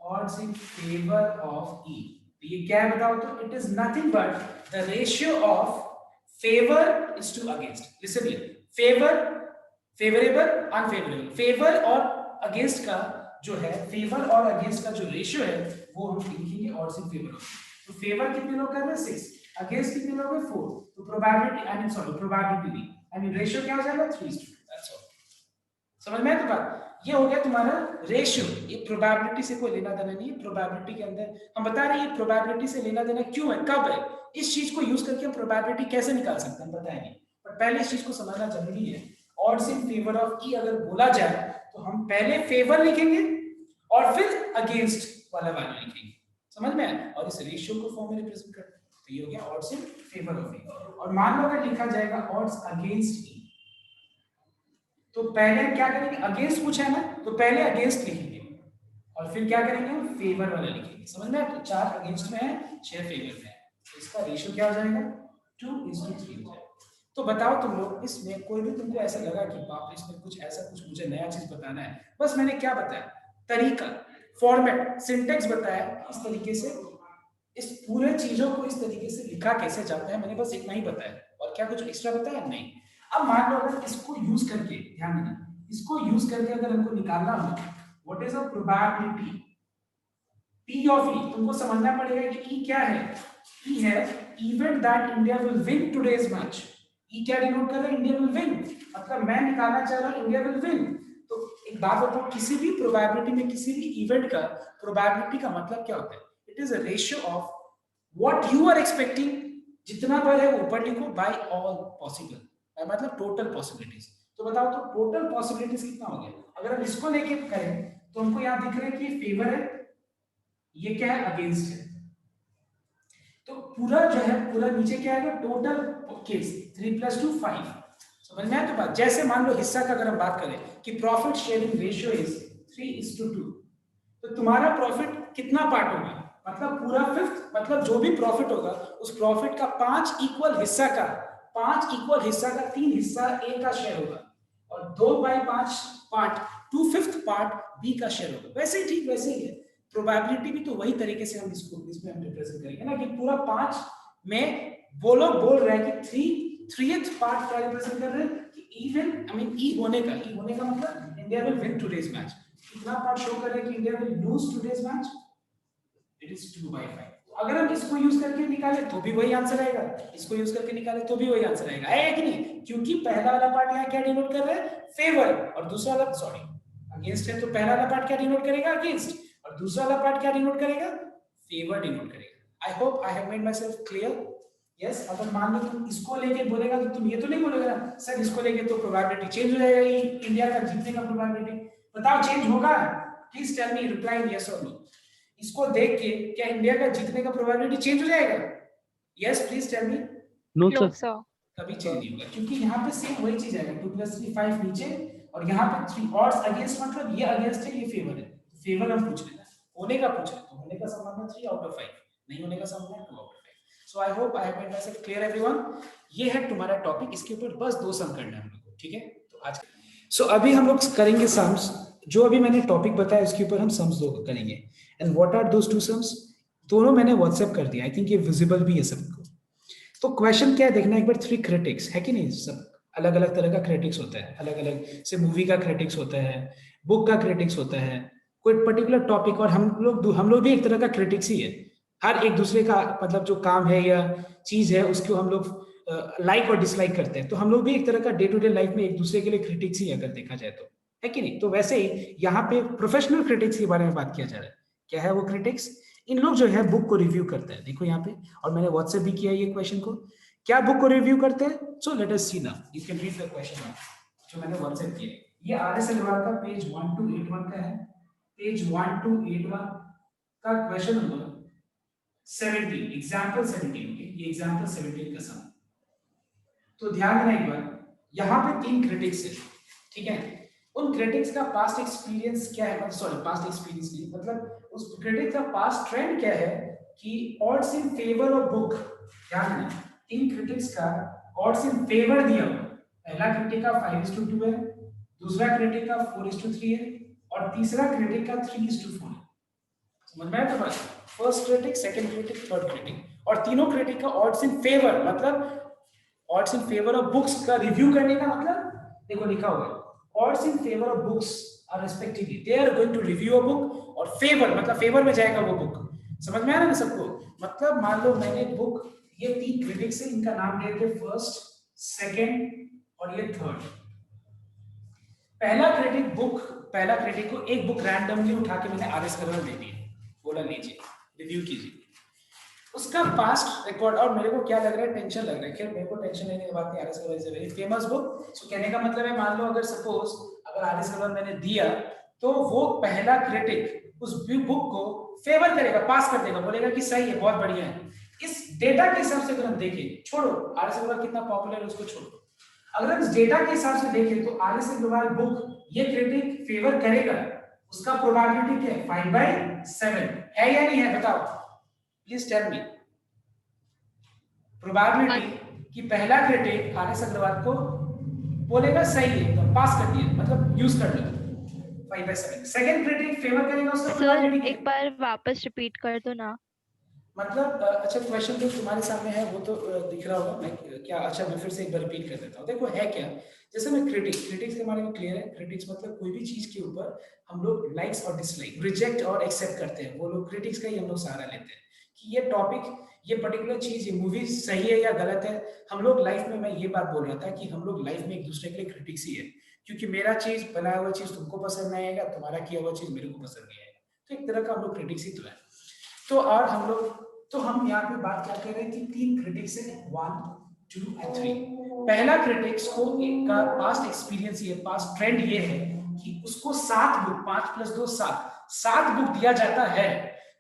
odds in favor of E, तो ये क्या है बताओ? तो it is nothing but the ratio of favor is to against. Listen here, favor, favorable, unfavorable, favor और against का जो है, favor और against का जो रेशियो है वो हम लिखेंगे odds in favor of. तो favor कितने लोग कर रहे हैं 6, against कितने लोग हैं 4, तो probability रेशियो क्या हो जाएगा 3:2. That's all. समझ में आया? तो बात ये हो गया तुम्हारा रेशियो। ये प्रोबेबिलिटी से कोई लेना देना नहीं है। प्रोबेबिलिटी के अंदर हम बता रहे हैं प्रोबेबिलिटी से लेना देना क्यों है, कब है, इस चीज को यूज करके हम प्रोबेबिलिटी कैसे निकाल सकते हैं हम बताएंगे, पर पहले इस चीज को समझना जरूरी है। ऑड्स इन फेवर ऑफ ई अगर बोला जाए तो हम पहले फेवर लिखेंगे और फिर अगेंस्ट वाला वैल्यू लिखेंगे, समझ में आया? और इस रेशियो को फॉर्म में रिप्रेजेंट करते हैं। तो ये हो गया ऑड्स इन फेवर ऑफ ई। और मान लो अगर लिखा जाएगा ऑड्स अगेंस्ट ई, तो पहले क्या करेंगे, अगेंस्ट पूछा है ना, तो पहले अगेंस्ट लिखेंगे और फिर क्या करेंगे हम फेवर वाला लिखेंगे, समझ में? तो 4 अगेंस्ट में है, 6 फेवर में है, तो इसका रेशियो क्या हो जाएगा 2:3 हो जाएगा। तो बताओ तुम लोग, इसमें कोई भी तुमको ऐसा लगा कि बाप रे इसमें कुछ ऐसा कुछ मुझे नया चीज बताना है? बस मैंने क्या बताया, तरीका, फॉर्मेट, सिंटेक्स बताया, इस तरीके से इस पूरे चीजों को इस तरीके से लिखा कैसे जाता है, मैंने बस इतना ही बताया, और क्या कुछ एक्स्ट्रा बताया? नहीं। अब मान लो अगर इसको यूज करके, ध्यान देना, इसको यूज करके अगर हमको निकालना हो what is the probability P of E, तुमको समझना पड़ेगा कि E क्या है। E है event that India will win today's match. E क्या डिनोट कर रहा है, इंडिया विल विन, मतलब मैं निकालना चाह रहा हूं इंडिया विल विन। तो एक बात बताओ, किसी भी प्रोबेबिलिटी में किसी भी इवेंट का प्रोबेबिलिटी का मतलब क्या होता है? It is a ratio of what you are expecting, जितना बार है वो ऊपर लिखो, बाय ऑल पॉसिबल, मतलब टोटल पॉसिबिलिटीज। तो बताओ तो टोटल पॉसिबिलिटीज कितना हो गया? अगर हम इसको लेके करें तो हमको यहाँ दिख रहा है कि फेवर है, ये क्या है, अगेंस्ट है। तो पूरा जो है पूरा नीचे क्या आएगा, टोटल केस 3 + 2 5। समझ में आया? तो बात जैसे मान लो हिस्सा का अगर हम बात करें कि प्रॉफिट शेयरिंग रेशियो इज 3:2, तो तुम्हारा प्रॉफिट कितना पार्ट होगा, मतलब पूरा 5th, मतलब जो भी प्रॉफिट होगा उस प्रॉफिट का 5 इक्वल हिस्सा का 3 हिस्सा ए का शेयर होगा और 2/5 पार्ट 2/5 पार्ट बी का शेयर होगा। वैसे ही ठीक वैसे ही है प्रोबेबिलिटी भी, तो वही तरीके से हम इसको इसमें हम रिप्रेजेंट करेंगे ना, कि पूरा 5 में वो लोग बोल रहे हैं कि 3th पार्ट क्या रिप्रेजेंट कर रहे हैं कि इवन ई होने का मतलब India will win today's match. कितना पार्ट शो कर रहे हैं कि India will lose today's match, it is 2/5। अगर हम इसको यूज करके निकाले तो भी वही आंसर आएगा, इसको यूज करके निकाले तो भी वही आंसर आएगा, है कि नहीं? क्योंकि पहला वाला पार्ट यहाँ क्या डिनोट कर रहा है, फेवर, और दूसरा वाला अगेंस्ट है, तो पहला वाला पार्ट क्या डिनोट करेगा, अगेंस्ट, और दूसरा वाला पार्ट क्या डिनोट करेगा, फेवर डिनोट करेगा। आई hope I have made myself clear. Yes, अगर मान लो तुम इसको लेके बोलेगा तो तुम ये तो नहीं बोलेगा ना सर इसको लेके तो प्रोबेबिलिटी चेंज हो जाएगा, इंडिया का जीतने का प्रोबेबिलिटी। बताओ चेंज होगा? Please tell me, reply yes और नो। इसको देख के क्या इंडिया का जीतने का प्रोबेबिलिटी चेंज हो जाएगा? Yes please tell me.
No sir,
कभी चेंज नहीं होगा, क्योंकि यहाँ पे सेम वही चीज आएगा, 2 + 3 5 नीचे, और यहाँ पे 3 ऑड्स अगेंस्ट, मतलब ये अगेंस्ट है ये फेवर है, फेवर हम पूछ रहे हैं, होने का पूछ रहे हैं, तो होने का संभावना 3/5, नहीं होने का संभावना 2/5। So I hope I have made myself clear everyone. ये है तुम्हारा टॉपिक, इसके ऊपर बस 2 सम करना है हम लोग को, ठीक है? तो आज अभी हम लोग करेंगे सम्स, जो अभी मैंने टॉपिक बताया उसके ऊपर हम सम्स 2 करेंगे। And what are those 2 sums? दोनों मैंने व्हाट्सएप कर दिया, आई थिंक ये विजिबल भी है सबको। तो क्वेश्चन क्या है देखना एक बार, 3 क्रिटिक्स है कि नहीं, सब अलग अलग तरह का क्रिटिक्स होता है, अलग अलग से मूवी का क्रिटिक्स होता है, बुक का क्रिटिक्स होता है, कोई पर्टिकुलर टॉपिक, और हम लोग भी एक तरह का क्रिटिक्स ही है। हर एक दूसरे का मतलब जो काम है या चीज है उसको हम लोग लाइक और डिसलाइक करते हैं, तो हम लोग भी एक तरह का डे टू डे लाइफ में एक दूसरे के लिए क्रिटिक्स ही अगर देखा जाए तो, है कि नहीं? तो वैसे ही यहाँ पे प्रोफेशनल क्रिटिक्स के बारे में बात किया जा रहा है। क्या है वो क्रिटिक्स? इन लोग जो है बुक को रिव्यू करते हैं, देखो यहाँ पे, और मैंने व्हाट्सएप भी किया ये क्वेश्चन को, क्या बुक को रिव्यू करते हैं? So let us see now, you can read the question जो मैंने व्हाट्सएप किया। ये आर.एस. अग्रवाल का पेज 1281 का है, पेज 1281 का क्वेश्चन नंबर 17, एग्जांपल 17, ये एग्जांपल 17 का सम। तो ध्यान देना एक बार, यहाँ पे 3 क्रिटिक्स है, ठीक है? उन क्रिटिक्स का पास्ट एक्सपीरियंस क्या है, सॉरी पास्ट एक्सपीरियंस नहीं, मतलब उस क्रिटिक का पास्ट ट्रेंड क्या है कि odds in favour of book. ध्यान देना, 3 क्रिटिक्स का ऑड्स इन फेवर दिया हुआ। पहला क्रिटिक का 5:2 है, दूसरा क्रिटिक का 4:3 है, और तीसरा क्रिटिक का 3:4 है। समझ में आया? First critic, second critic, third critic, और तीनों क्रिटिक का ऑड्स इन फेवर, मतलब odds in favour of books का रिव्यू करने का मतलब, देखो लिखा हुआ है, odds in favor of books are respectively they are going to review a book, और favor मतलब फेवर में जाएगा वो बुक। समझ में आ रहा है ना सबको? मतलब मान लो मैंने बुक, ये 3 क्रिटिक्स है, इनका नाम दे दे फर्स्ट, सेकंड और ये थर्ड। पहला क्रिटिक को एक बुक रैंडमली उठा के मैंने आर.एस. अग्रवाल दे दी, बोला लीजिए रिव्यू कीजिए। उसका पास्ट रिकॉर्ड, और मेरे को क्या लग रहा है, टेंशन लग रहा है, खैर मेरे को टेंशन लेने की बात नहीं, R S. Agarwal is a very famous book. सो कहने का मतलब है, मान लो अगर सपोज अगर आर.एस. अग्रवाल मैंने दिया, तो वो पहला क्रिटिक उस बुक को फेवर करेगा, पास कर देगा, बोलेगा कि सही है, बहुत बढ़िया है। इस डेटा के हिसाब से अगर हम देखें, छोड़ो आर.एस. अग्रवाल कितना पॉपुलर है उसको छोड़ो, अगर हम इस डेटा के हिसाब से देखें तो आर.एस. अग्रवाल बुक ये क्रिटिक फेवर करेगा, उसका प्रोबेबिलिटी क्या है? 5/7 है या नहीं है? बताओ प्लीज टेल मी। प्रोबेबिलिटी कि पहला क्रिटिक आर.एस. अग्रवाल को बोलेगा सही है, तो पास कर दिया, मतलब यूज कर लो 5/7। सेकंड क्रिटिक फेवर करेगा, उसका
सर
प्रोबेबिलिटी
एक बार वापस रिपीट कर दो ना।
मतलब अच्छा क्वेश्चन तो तुम्हारे सामने है, वो तो दिख रहा होगा, मैं क्या, अच्छा मैं फिर से एक बार रिपीट कर देता हूँ। देखो है क्या, जैसे मैं क्रिटिक्स के बारे में क्लियर है। क्रिटिक्स मतलब कोई भी चीज के ऊपर हम लोग लाइक्स और डिसलाइक, रिजेक्ट और एक्सेप्ट करते हैं, वो लोग क्रिटिक्स का ही हम लोग सहारा लेते हैं कि ये टॉपिक, ये पर्टिकुलर चीज, ये मूवी सही है या गलत है। हम लोग लाइफ में, मैं ये बात बोल रहा था कि हम लोग लाइफ में एक दूसरे के लिए क्रिटिक्स ही है, क्योंकि मेरा चीज, बनाया हुआ चीज तुमको पसंद नहीं आएगा, तुम्हारा किया हुआ चीज मेरे को पसंद नहीं आएगा, तो एक तरह का हम लोग क्रिटिक्स ही तो है। तो और हम लोग, तो हम यहाँ पे बात क्या कर रहे हैं कि 3 क्रिटिक्स है, 1, 2 and 3। पहला क्रिटिक्स को एक का पास्ट एक्सपीरियंस, ये पास्ट ट्रेंड ये है कि उसको 7 बुक, 5 + 2 7 बुक दिया जाता है,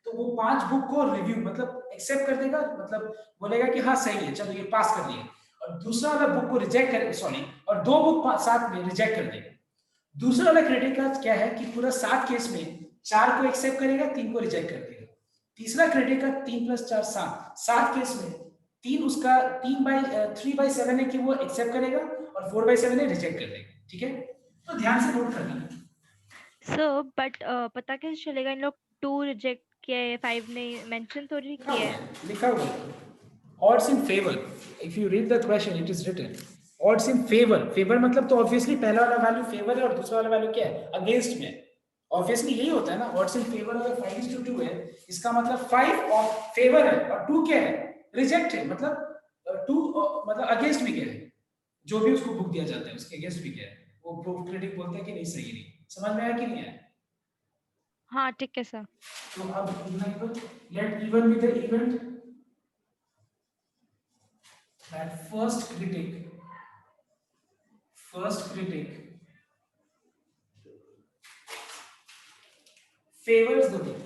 तो वो 5 बुक को रिव्यू मतलब एक्सेप्ट कर देगा, मतलब बोलेगा कि हाँ सही है, चलो ये पास कर दिए, और दूसरा वाला बुक को रिजेक्ट कर, सॉरी, और 2 बुक साथ में रिजेक्ट कर देगा। दूसरा वाला क्रिटिक का क्या है कि पूरा 7 केस में 4 को एक्सेप्ट करेगा, 3 को रिजेक्ट कर देगा। तीसरा क्रिटिक का 3 + 4 7 केस में 3 उसका 3/7 है कि वो एक्सेप्ट करेगा, और 4/7 है रिजेक्ट कर देगा, ठीक है? तो ध्यान से नोट करना।
सर बट पता कैसे चलेगा इन लोग 2 रिजेक्ट किए, 5 ने मेंशन तो नहीं किया है?
लिखा हुआ है odds in favor, if you read the question it is written odds in favor मतलब तो ऑब्वियसली पहला वाला वैल्यू फेवर है और दूसरा वाला वैल्यू क्या है? अगेंस्ट में। ऑब्वियसली यही होता है ना, odds in favor अगर 5:2 है, इसका मतलब 5 ऑफ फेवर है और 2 क्या है? रिजेक्ट है, मतलब 2 मतलब अगेंस्ट भी क्या है? जो भी उसको बुक दिया जाता है उसके अगेंस्ट भी क्या है? वो क्रिटिक बोलते हैं कि नहीं सही नहीं। समझ में आया कि नहीं आया?
हाँ ठीक है सर।
तो अब let even with the event that first critic favors the book.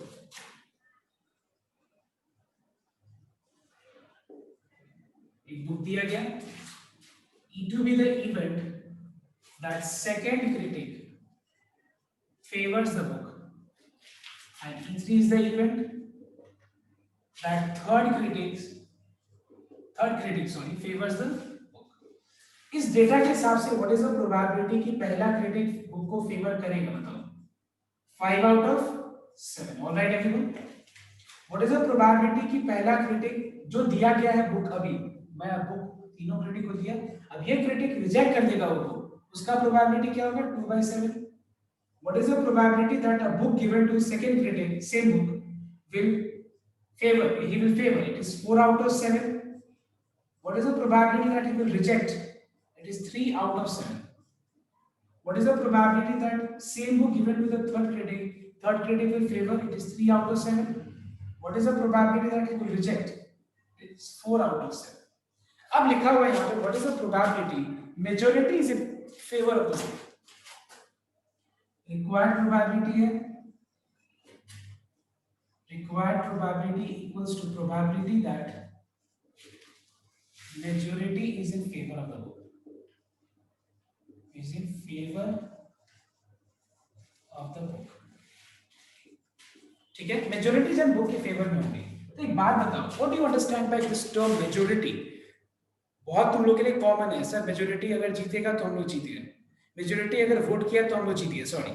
एक बुक दिया गया, E2 be the event that second critic favors the book, and E3 is the event that third critic favors the book. इस data के हिसाब से what is the probability कि पहला critic book को फेवर करेगा? बताओ 5/7। Alright everyone, what is the probability कि पहला क्रिटिक जो दिया गया है बुक, अभी मैं बुक तीनों क्रिटिक को दिया, अब ये क्रिटिक रिजेक्ट कर देगा वो बुक, उसका प्रोबेबिलिटी क्या होगा? 2/7। What is the probability that a book given to second critic, same book, will favor, he will favor, it is 4/7. What is the probability that he will reject? It is 3/7. What is the probability that same book given to the third critic will favor? It is 3 out of 7. What is the probability that he will reject? It's 4 out of 7. अब लिखा हुआ है यहाँ पे what is the probability? Majority is in favor of the same. Required probability है required probability equals to probability that majority is in favor of the book. Is in favor of the book. ठीक है, majority जब book के favour में होगी तो एक बात बताओ, what do you understand by this term majority? बहुत तुम लोग के लिए कॉमन है सर, मेजोरिटी अगर जीतेगा तो हम लोग जीत गए, मेजोरिटी अगर वोट किया तो हम लोग जीत गए। सॉरी,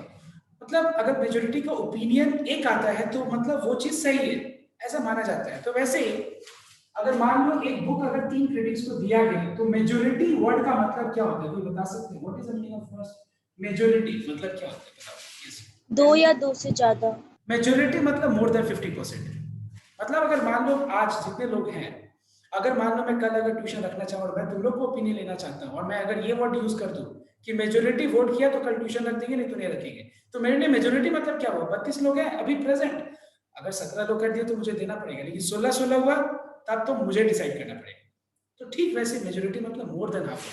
मतलब अगर मेजोरिटी का ओपिनियन एक आता है तो मतलब वो चीज सही है, ऐसा माना जाता है। तो वैसे ही अगर मान लो एक बुक अगर 3 क्रिटिक्स को दिया गया तो मेजोरिटी वर्ड का मतलब क्या होता है, कोई बता सकते हैं? What is the meaning of first majority? मतलब क्या होता है बताओ? यस,
2 या 2 से ज्यादा।
मेजोरिटी मतलब मोर देन 50%। मतलब अगर मान लो आज जितने लोग हैं, अगर मान लो मैं कल अगर ट्यूशन रखना चाहूँ और मैं तुम लोग को ओपिनियन लेना चाहता हूँ और मैं अगर ये वर्ड यूज कर दूं कि मेजोरिटी वोट किया तो कल ट्यूशन रख देंगे, नहीं तो नहीं रखेंगे, तो मेरे लिए मेजोरिटी मतलब क्या हुआ? 32 लोग हैं अभी प्रेजेंट, अगर 17 लोग कर दिए तो मुझे देना पड़ेगा, लेकिन 16 हुआ तब तो मुझे डिसाइड करना पड़ेगा। तो ठीक वैसे मेजोरिटी मतलब मोर देन हाफ।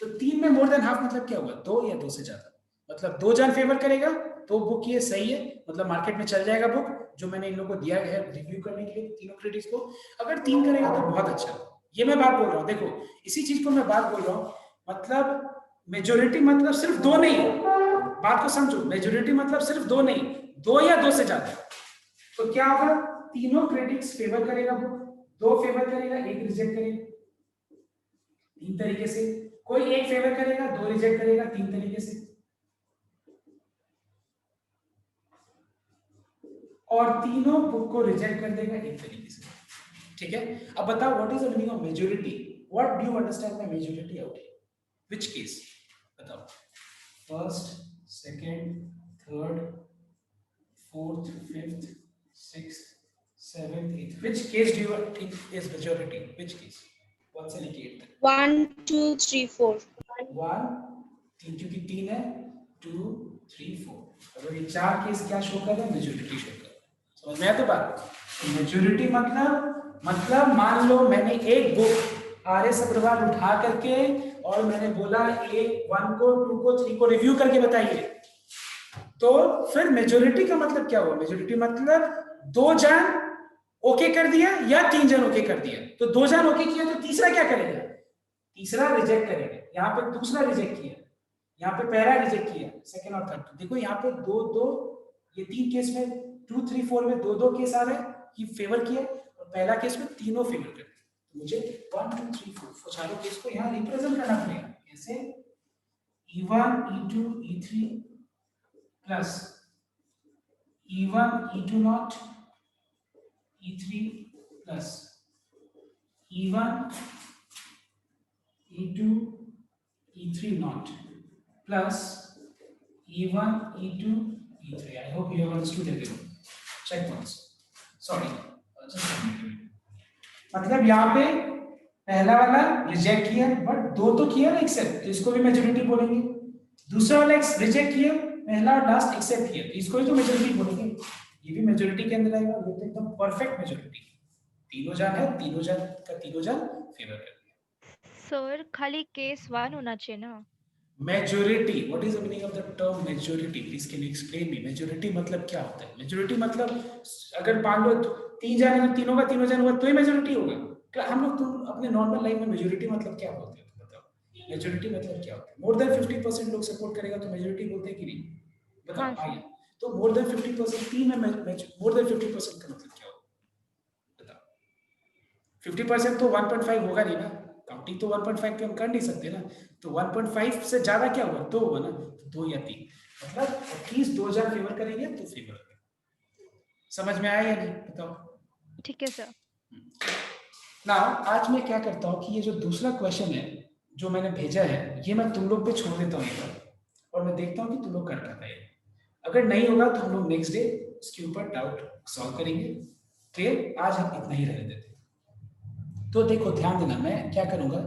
तो 3 में मोर देन हाफ मतलब क्या हुआ? 2 या 2 से ज्यादा, मतलब 2 जन फेवर करेगा तो बुक ये सही है, मतलब मार्केट में चल जाएगा बुक जो मैंने इन लोगों को दिया है रिव्यू करने के लिए तीनों क्रेडिट्स को। अगर 3 करेगा तो बहुत अच्छा, ये मैं बात बोल रहा हूँ। देखो इसी चीज को मैं बात बोल रहा हूँ, मतलब मेजोरिटी मतलब सिर्फ 2 नहीं, बात को समझो, मेजोरिटी मतलब सिर्फ 2 नहीं, 2 या 2 से ज्यादा। तो क्या होगा? तीनों क्रेडिट्स फेवर करेगा बुक, 2 फेवर करेगा, 1 रिजेक्ट करेगा। 3 तरीके से, कोई 1 फेवर करेगा, 2 रिजेक्ट करेगा, 3 तरीके से, और तीनों बुक को रिजेक्ट कर देगा 1 तरीके से। ठीक है, अब बताओ what is the meaning of majority? What do you understand by majority out here? Which case बताओ? First, second, third, fourth, fifth, sixth, seventh, eighth, which case do you think is majority? Which case? 1 से लेके 8 तक।
1 2 3 4
1 3 क्योंकि 3 है, 2 3 4। अगर ये 4 case क्या show कर रहे हैं? मेजोरिटी शो कर रहे हैं। समझ में आया तो बात? मेजोरिटी मतलब मान लो मैंने एक बुक आर्य सब्रवाल उठा करके और मैंने बोला ए 1 को 2 को 3 को रिव्यू करके बताइए, तो फिर मेजोरिटी का मतलब क्या हुआ? मेजोरिटी मतलब 2 जन ओके कर दिया या 3 जन ओके कर दिया। तो 2 जन ओके किया तो तीसरा क्या करेगा? तीसरा रिजेक्ट करेगा। यहाँ पे दूसरा रिजेक्ट किया, यहाँ पे पहला रिजेक्ट किया, सेकंड और थर्ड। देखो यहाँ पे 2 ये 3 केस में 2 3 4 में 2 केस आ रहे हैं कि फेवर किया, और पहला केस में तीनों फेवर कर। तो मुझे 1 2 3 4 चारों केस को यहाँ रिप्रेजेंट करना पड़ेगा। ऐसे E1 E2 E3 plus E1 E2 not E3 plus E1 E2 E3 not plus E1 E2 E3. I hope you have understood everyone. Check once. Sorry. मतलब यहाँ पे पहला वाला रिजेक्ट किया, बट 2 तो किया ना एक्सेप्ट, तो इसको भी मेजोरिटी बोलेंगे। दूसरा वाला रिजेक्ट किया, पहला और लास्ट एक्सेप्ट किया, तो इसको भी तो मेजोरिटी बोलेंगे। ये भी मेजोरिटी के अंदर आएगा। वो तो एकदम परफेक्ट मेजोरिटी। तीनों जन है, तीनों जन फेवर कर।
सर खाली केस 1 होना चाहिए ना?
Majority. What is the meaning of the term majority? Please can you explain me? Majority मतलब क्या होता है? Majority मतलब अगर मान लो 3 जन है, तीनों जन हुआ तो ही मेजोरिटी होगा। क्या हम लोग तुम अपने नॉर्मल लाइफ में मेजोरिटी मतलब क्या बोलते हैं? बताओ मेजोरिटी मतलब क्या होता है? मोर देन 50% लोग सपोर्ट करेगा तो मेजोरिटी बोलते हैं कि नहीं? बताओ। हाँ, तो मोर देन 50% 3 में मोर देन 50% का मतलब क्या होगा? बताओ। 50% तो 1.5 होगा नहीं ना, काउंटिंग तो 1.5 पे हम कर नहीं सकते ना, तो 1.5 से ज्यादा क्या हुआ? 2 हुआ ना, तो 2 या 3 मतलब एटलीस्ट 2 जन फेवर करेंगे तो फेवर। समझ में आया या नहीं? बताओ।
ठीक है सर।
ना आज मैं क्या करता हूँ कि ये जो दूसरा क्वेश्चन है जो मैंने भेजा है, ये मैं तुम लोग पे छोड़ देता हूँ एक बार, और मैं देखता हूँ कि तुम लोग कर पाते हैं। अगर नहीं होगा तो हम लोग नेक्स्ट डे इसके ऊपर डाउट सॉल्व करेंगे। क्लियर? आज हम इतना ही रहने देते। तो देखो ध्यान देना, मैं क्या करूंगा